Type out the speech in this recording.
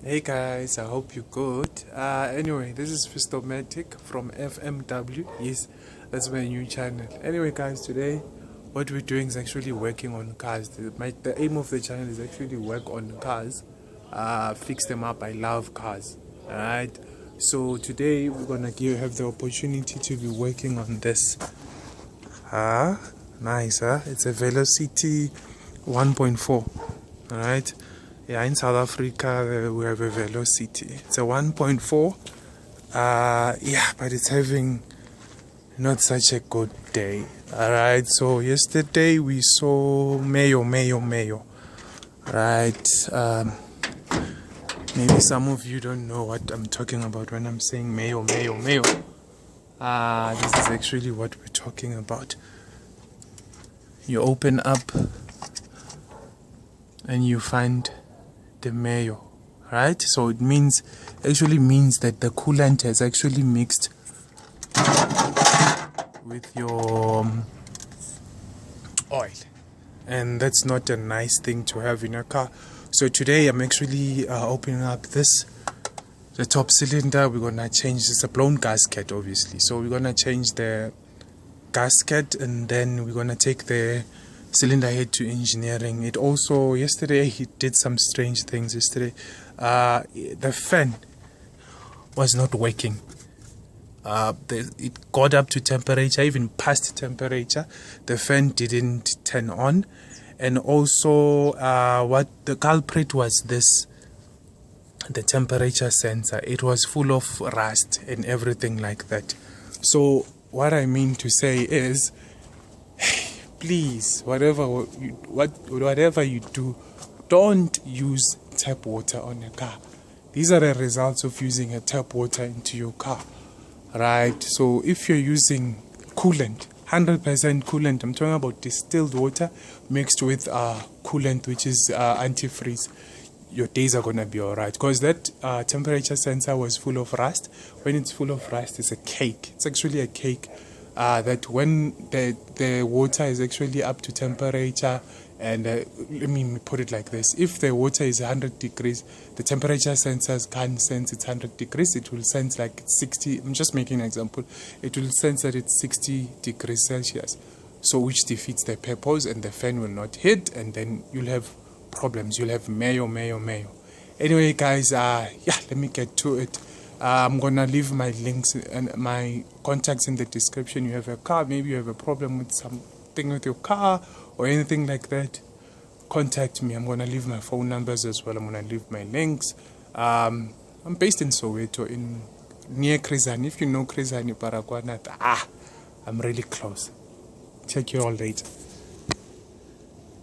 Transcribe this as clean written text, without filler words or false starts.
Hey guys, I hope you're good. Anyway, this is Fistomatic from F.M.W. Yes, that's my new channel. Anyway guys, today what we're doing is actually working on cars. The aim of the channel is actually work on cars, fix them up. I love cars. Alright, so today we're gonna have the opportunity to be working on this. Nice, it's a Velocity 1.4. Alright. Yeah, in South Africa we have a Velocity. It's a 1.4. Yeah, but it's having not such a good day. Alright, so yesterday we saw mayo. Right. Maybe some of you don't know what I'm talking about when I'm saying mayo. This is actually what we're talking about. You open up and you find the mayo, right? So it actually means that the coolant has actually mixed with your oil, and that's not a nice thing to have in a car. So today I'm actually opening up the top cylinder. We're gonna change. It's a blown gasket, obviously, so we're gonna change the gasket, and then we're gonna take the cylinder head to engineering. It also, yesterday he did some strange things. Yesterday the fan was not working. It got up to temperature, even past temperature. The fan didn't turn on, and also what the culprit was, the temperature sensor. It was full of rust and everything like that. So what I mean to say is, please, whatever you do, don't use tap water on a car. These are the results of using a tap water into your car, right? So if you're using coolant, 100% coolant, I'm talking about distilled water mixed with coolant, which is antifreeze, your days are gonna be alright, because that temperature sensor was full of rust. When it's full of rust, it's a cake. It's actually a cake. That when the water is actually up to temperature, and let me put it like this: if the water is 100 degrees, the temperature sensors can't sense it's 100 degrees. It will sense like it's 60. I'm just making an example. It will sense that it's 60 degrees Celsius, so which defeats the purpose, and the fan will not hit, and then you'll have problems. You'll have mayo. Anyway guys, yeah, let me get to it. I'm gonna leave my links and my contacts in the description. You have a car, maybe you have a problem with something with your car or anything like that, contact me. I'm gonna leave my phone numbers as well. I'm gonna leave my links. I'm based in Soweto, near Krizani. If you know Krizani, Paragwana, I'm really close. Check you all later.